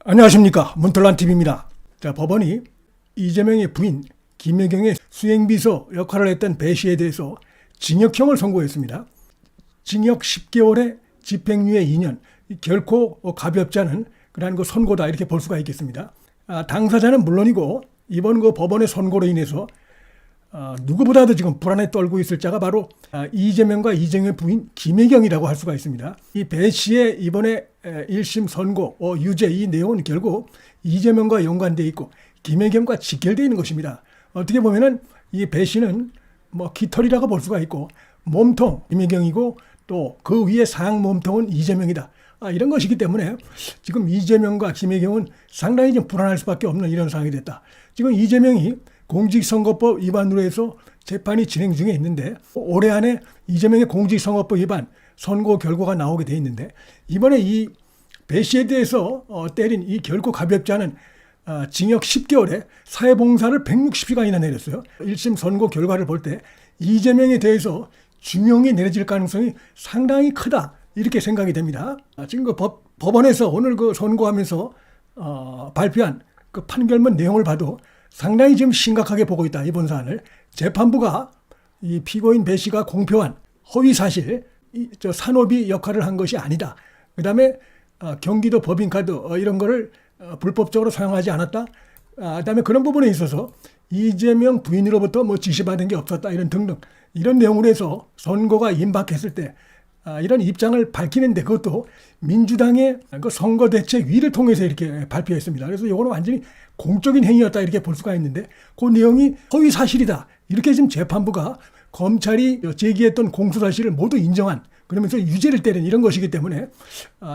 안녕하십니까, 문털란TV입니다. 자, 법원이 이재명의 부인 김혜경의 수행비서 역할을 했던 배 씨에 대해서 징역형을 선고했습니다. 징역 10개월에 집행유예 2년, 결코 가볍지 않은 그러한 그 선고다, 이렇게 볼 수가 있겠습니다. 당사자는 물론이고 이번 그 법원의 선고로 인해서 누구보다도 지금 불안에 떨고 있을 자가 바로 이재명과 이재명의 부인 김혜경이라고 할 수가 있습니다. 이 배 씨의 이번에 1심 선고 유죄, 이 내용은 결국 이재명과 연관되어 있고 김혜경과 직결되어 있는 것입니다. 어떻게 보면은 이 배 씨는 뭐 깃털이라고 볼 수가 있고 몸통 김혜경이고 또 그 위에 상ang 몸통은 이재명이다. 이런 것이기 때문에 지금 이재명과 김혜경은 상당히 좀 불안할 수밖에 없는 이런 상황이 됐다. 지금 이재명이 공직선거법 위반으로 해서 재판이 진행 중에 있는데 올해 안에 이재명의 공직선거법 위반 선고 결과가 나오게 돼 있는데 이번에 이 배 씨에 대해서 때린 이 결코 가볍지 않은 징역 10개월에 사회봉사를 160시간이나 내렸어요. 1심 선고 결과를 볼 때 이재명에 대해서 중형이 내려질 가능성이 상당히 크다, 이렇게 생각이 됩니다. 지금 그 법원에서 오늘 그 선고하면서 발표한 그 판결문 내용을 봐도 상당히 지금 심각하게 보고 있다, 이번 사안을. 재판부가 이 피고인 배 씨가 공표한 허위 사실, 산업이 역할을 한 것이 아니다. 그 다음에 경기도 법인카드 이런 거를 불법적으로 사용하지 않았다. 그 다음에 그런 부분에 있어서 이재명 부인으로부터 뭐 지시받은 게 없었다, 이런 등등 이런 내용으로 해서 선고가 임박했을 때 이런 입장을 밝히는데 그것도 민주당의 그 선거대책위를 통해서 이렇게 발표했습니다. 그래서 이거는 완전히 공적인 행위였다, 이렇게 볼 수가 있는데 그 내용이 허위 사실이다, 이렇게 지금 재판부가 검찰이 제기했던 공소사실을 모두 인정한, 그러면서 유죄를 때린 이런 것이기 때문에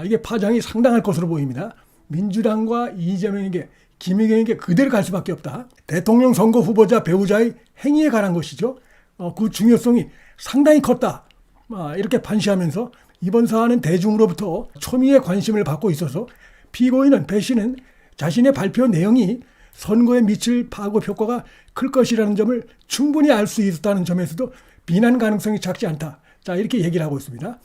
이게 파장이 상당할 것으로 보입니다. 민주당과 이재명에게, 김혜경에게 그대로 갈 수밖에 없다. 대통령 선거 후보자 배우자의 행위에 관한 것이죠. 그 중요성이 상당히 컸다, 이렇게 판시하면서 이번 사안은 대중으로부터 초미의 관심을 받고 있어서 피고인은 배 씨는 자신의 발표 내용이 선거에 미칠 파급 효과가 클 것이라는 점을 충분히 알 수 있었다는 점에서도 비난 가능성이 작지 않다, 자, 이렇게 얘기를 하고 있습니다.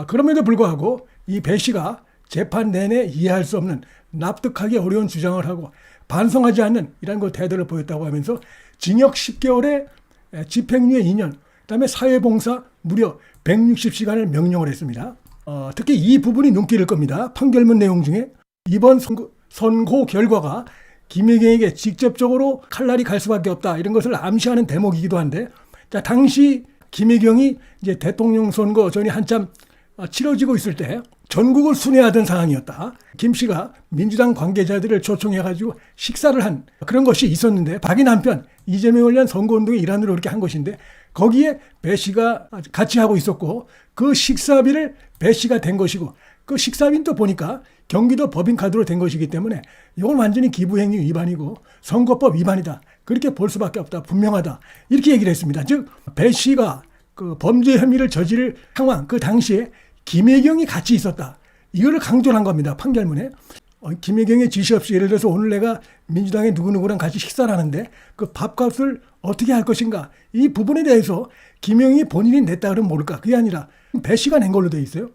그럼에도 불구하고 이 배 씨가 재판 내내 이해할 수 없는, 납득하기 어려운 주장을 하고 반성하지 않는 이런 그 태도를 보였다고 하면서 징역 10개월에 집행유예 2년, 그다음에 사회봉사 무려 160시간을 명령을 했습니다. 특히 이 부분이 눈길을 겁니다. 판결문 내용 중에 이번 선고 결과가 김혜경에게 직접적으로 칼날이 갈 수밖에 없다, 이런 것을 암시하는 대목이기도 한데, 자, 당시 김혜경이 이제 대통령 선거 전이 한참 치러지고 있을 때 전국을 순회하던 상황이었다. 김 씨가 민주당 관계자들을 초청해가지고 식사를 한 그런 것이 있었는데, 자기 남편 이재명을 위한 선거운동의 일환으로 그렇게 한 것인데 거기에 배 씨가 같이 하고 있었고 그 식사비를 배 씨가 댄 것이고 그 식사비는 또 보니까 경기도 법인카드로 된 것이기 때문에 이건 완전히 기부행위 위반이고 선거법 위반이다, 그렇게 볼 수밖에 없다, 분명하다, 이렇게 얘기를 했습니다. 즉 배 씨가 그 범죄 혐의를 저지를 상황, 그 당시에 김혜경이 같이 있었다, 이거를 강조를 한 겁니다, 판결문에. 김혜경의 지시 없이 예를 들어서 오늘 내가 민주당의 누구누구랑 같이 식사를 하는데 그 밥값을 어떻게 할 것인가, 이 부분에 대해서 김혜경이 본인이 냈다 그러면 모를까, 그게 아니라 배 씨가 낸 걸로 되어 있어요.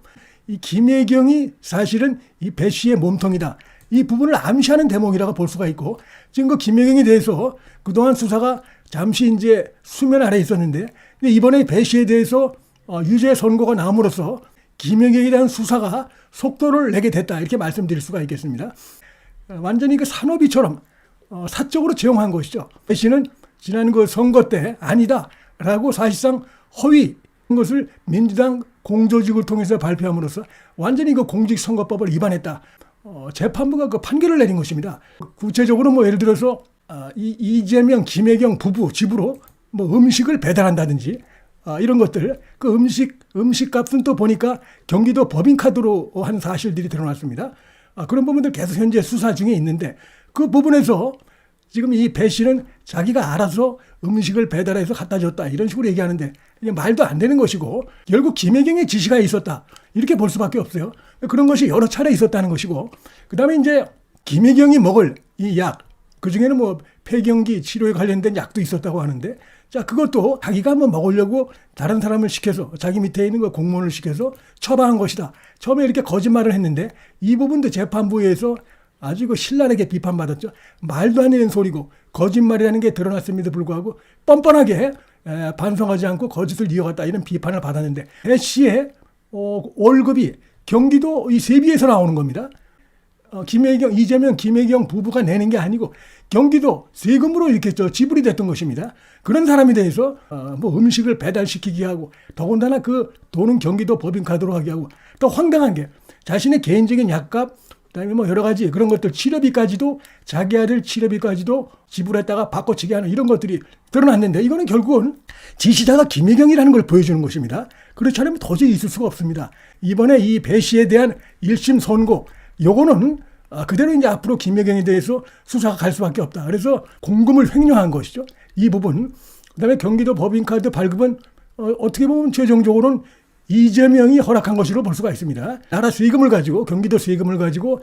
이 김혜경이 사실은 이 배 씨의 몸통이다, 이 부분을 암시하는 대목이라고 볼 수가 있고, 지금 그 김혜경에 대해서 그동안 수사가 잠시 이제 수면 아래 있었는데 이번에 배 씨에 대해서 유죄 선고가 나옴으로써 김혜경에 대한 수사가 속도를 내게 됐다, 이렇게 말씀드릴 수가 있겠습니다. 완전히 그 산업이처럼 사적으로 채용한 것이죠. 배 씨는 지난 그 선거 때 아니다라고 사실상 허위 것을 민주당 공조직을 통해서 발표함으로써 완전히 그 공직선거법을 위반했다. 재판부가 그 판결을 내린 것입니다. 구체적으로 뭐 예를 들어서 이재명, 김혜경 부부 집으로 뭐 음식을 배달한다든지 이런 것들, 그 음식값은 또 보니까 경기도 법인카드로 한 사실들이 드러났습니다. 그런 부분들 계속 현재 수사 중에 있는데 그 부분에서 지금 이 배 씨는 자기가 알아서 음식을 배달해서 갖다 줬다, 이런 식으로 얘기하는데 이게 말도 안 되는 것이고 결국 김혜경의 지시가 있었다, 이렇게 볼 수밖에 없어요. 그런 것이 여러 차례 있었다는 것이고, 그 다음에 이제 김혜경이 먹을 이 약, 그 중에는 뭐 폐경기 치료에 관련된 약도 있었다고 하는데, 자, 그것도 자기가 한번 먹으려고 다른 사람을 시켜서, 자기 밑에 있는 거 공무원을 시켜서 처방한 것이다, 처음에 이렇게 거짓말을 했는데 이 부분도 재판부에서 아주 그 신랄하게 비판받았죠. 말도 안 되는 소리고 거짓말이라는 게 드러났음에도 불구하고 뻔뻔하게 반성하지 않고 거짓을 이어갔다, 이런 비판을 받았는데, 배 씨의 월급이 경기도 이 세비에서 나오는 겁니다. 이재명, 김혜경 부부가 내는 게 아니고 경기도 세금으로 이렇게 지불이 됐던 것입니다. 그런 사람에 대해서 뭐 음식을 배달시키게 하고, 더군다나 그 돈은 경기도 법인카드로 하게 하고, 또 황당한 게 자신의 개인적인 약값, 그다음에 뭐 여러 가지 그런 것들, 치료비까지도, 자기 아들 치료비까지도 지불했다가 바꿔치기 하는 이런 것들이 드러났는데, 이거는 결국은 지시자가 김혜경이라는 걸 보여주는 것입니다. 그렇지 않으면 도저히 있을 수가 없습니다. 이번에 이 배 씨에 대한 1심 선고, 요거는 그대로 이제 앞으로 김혜경에 대해서 수사가 갈 수밖에 없다. 그래서 공금을 횡령한 것이죠, 이 부분. 그다음에 경기도 법인카드 발급은 어떻게 보면 최종적으로는 이재명이 허락한 것으로 볼 수가 있습니다. 나라 세금을 가지고, 경기도 세금을 가지고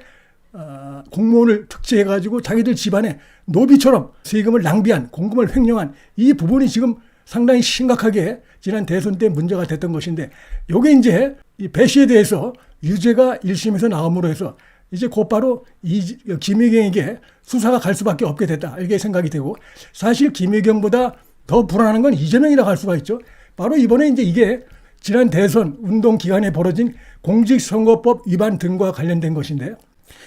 공무원을 특채해가지고 자기들 집안에 노비처럼 세금을 낭비한, 공금을 횡령한 이 부분이 지금 상당히 심각하게 지난 대선 때 문제가 됐던 것인데, 요게 이제 이 배 씨에 대해서 유죄가 1심에서 나옴으로 해서 이제 곧바로 김혜경에게 수사가 갈 수밖에 없게 됐다, 이게 생각이 되고, 사실 김혜경보다 더 불안한 건 이재명이라고 할 수가 있죠. 바로 이번에 이제 이게 지난 대선 운동 기간에 벌어진 공직선거법 위반 등과 관련된 것인데,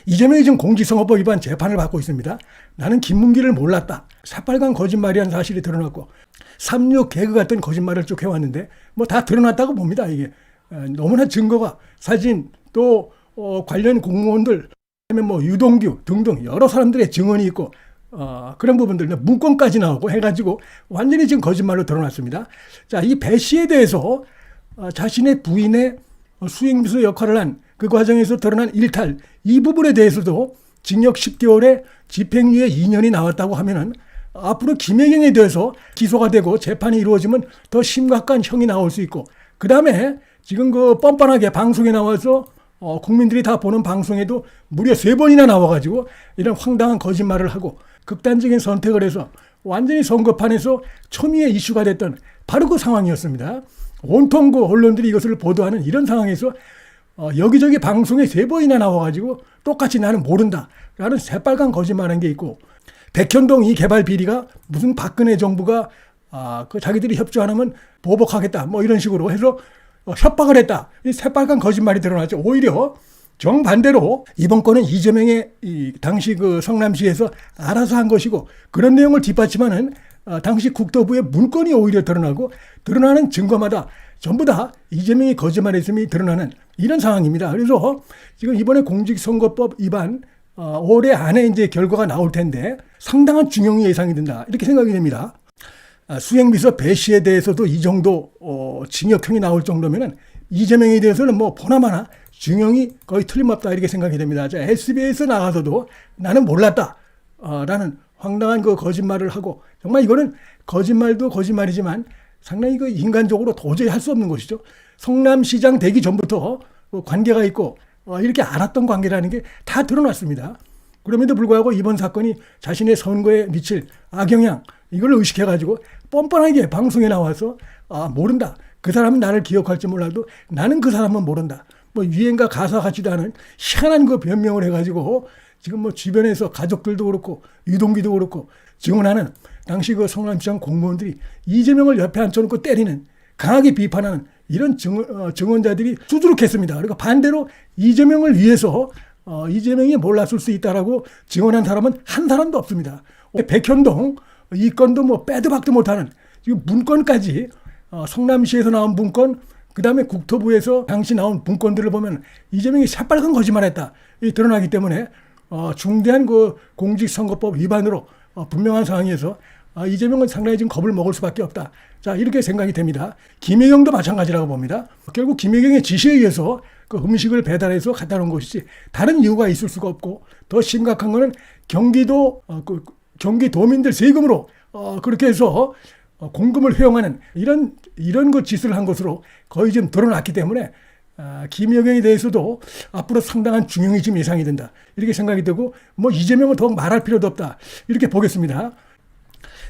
이재명이 지금 공직선거법 위반 재판을 받고 있습니다. 나는 김문기를 몰랐다, 새빨간 거짓말이라는 사실이 드러났고, 3.6 개그 같은 거짓말을 쭉 해왔는데 뭐 다 드러났다고 봅니다. 이게 너무나 증거가, 사진, 또 관련 공무원들, 그다음에 뭐 유동규 등등 여러 사람들의 증언이 있고, 그런 부분들, 문건까지 나오고 해가지고 완전히 지금 거짓말로 드러났습니다. 자, 이 배 씨에 대해서 자신의 부인의 수행비서 역할을 한 그 과정에서 드러난 일탈, 이 부분에 대해서도 징역 10개월에 집행유예 2년이 나왔다고 하면은, 앞으로 김혜경에 대해서 기소가 되고 재판이 이루어지면 더 심각한 형이 나올 수 있고, 그 다음에 지금 그 뻔뻔하게 방송에 나와서 국민들이 다 보는 방송에도 무려 3번이나 나와가지고 이런 황당한 거짓말을 하고 극단적인 선택을 해서 완전히 선거판에서 초미의 이슈가 됐던 바로 그 상황이었습니다. 온통 그 언론들이 이것을 보도하는 이런 상황에서 여기저기 방송에 3번이나 나와가지고 똑같이 나는 모른다 라는 새빨간 거짓말한 게 있고, 백현동 이 개발 비리가 무슨 박근혜 정부가 그 자기들이 협조 안 하면 보복하겠다 뭐 이런 식으로 해서 협박을 했다, 이 새빨간 거짓말이 드러났죠. 오히려 정반대로 이번 건은 이재명의 당시 그 성남시에서 알아서 한 것이고, 그런 내용을 뒷받침하는 당시 국토부의 문건이 오히려 드러나고, 드러나는 증거마다 전부 다 이재명이 거짓말했음이 드러나는 이런 상황입니다. 그래서 지금 이번에 공직선거법 위반 올해 안에 이제 결과가 나올 텐데 상당한 중형이 예상이 된다, 이렇게 생각이 됩니다. 수행비서 배 씨에 대해서도 이 정도 징역형이 나올 정도면은 이재명에 대해서는 뭐 보나마나 중형이 거의 틀림없다, 이렇게 생각이 됩니다. 자, SBS에 나가서도 나는 몰랐다 라는 황당한 그 거짓말을 하고, 정말 이거는 거짓말도 거짓말이지만 상당히 그 인간적으로 도저히 할 수 없는 것이죠. 성남시장 되기 전부터 관계가 있고 이렇게 알았던 관계라는 게 다 드러났습니다. 그럼에도 불구하고 이번 사건이 자신의 선거에 미칠 악영향, 이걸 의식해가지고 뻔뻔하게 방송에 나와서 모른다, 그 사람은 나를 기억할지 몰라도 나는 그 사람은 모른다, 뭐 유행가 가사 같지도 않은 희한한 그 변명을 해가지고 지금 뭐 주변에서 가족들도 그렇고 유동기도 그렇고 증언하는 당시 그 성남시장 공무원들이 이재명을 옆에 앉혀놓고 때리는, 강하게 비판하는 이런 증언자들이 수두룩했습니다. 그러니까 반대로 이재명을 위해서 이재명이 몰랐을 수 있다라고 증언한 사람은 한 사람도 없습니다. 백현동 이 건도 뭐 빼도 박도 못하는 지금 문건까지, 성남시에서 나온 문건, 그 다음에 국토부에서 당시 나온 문건들을 보면 이재명이 새빨간 거짓말했다, 이 드러나기 때문에 중대한 그 공직선거법 위반으로 분명한 상황에서 이재명은 상당히 지금 겁을 먹을 수밖에 없다. 자, 이렇게 생각이 됩니다. 김혜경도 마찬가지라고 봅니다. 결국 김혜경의 지시에 의해서 그 음식을 배달해서 갖다 놓은 것이지 다른 이유가 있을 수가 없고, 더 심각한 거는 경기도 경기도민들 세금으로 그렇게 해서 공금을 회용하는 이런 그 짓을 한 것으로 거의 지금 드러났기 때문에 김혜경에 대해서도 앞으로 상당한 중형이 지금 예상이 된다, 이렇게 생각이 되고, 뭐 이재명은 더 말할 필요도 없다, 이렇게 보겠습니다.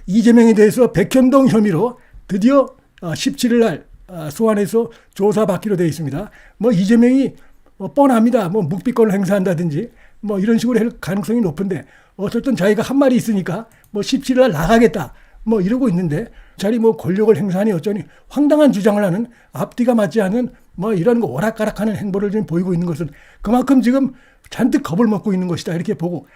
이재명에 대해서 백현동 혐의로 드디어 17일 날 소환해서 조사받기로 되어 있습니다. 뭐 이재명이 뻔합니다. 뭐 묵비권을 행사한다든지 뭐 이런 식으로 할 가능성이 높은데 어쨌든 자기가 한 말이 있으니까 뭐 17일 날 나가겠다 뭐 이러고 있는데 자기 뭐 권력을 행사하니 어쩌니 황당한 주장을 하는 앞뒤가 맞지 않는 뭐 이런 거 오락가락하는 행보를 지금 보이고 있는 것은 그만큼 지금 잔뜩 겁을 먹고 있는 것이다 이렇게 보고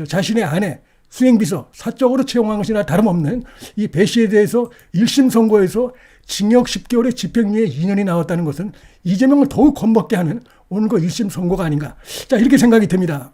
자신의 아내 수행비서 사적으로 채용한 것이나 다름없는 이 배 씨에 대해서 1심 선고에서 징역 10개월의 집행유예 2년이 나왔다는 것은 이재명을 더욱 겁먹게 하는 오늘 그 1심 선고가 아닌가. 자, 이렇게 생각이 듭니다.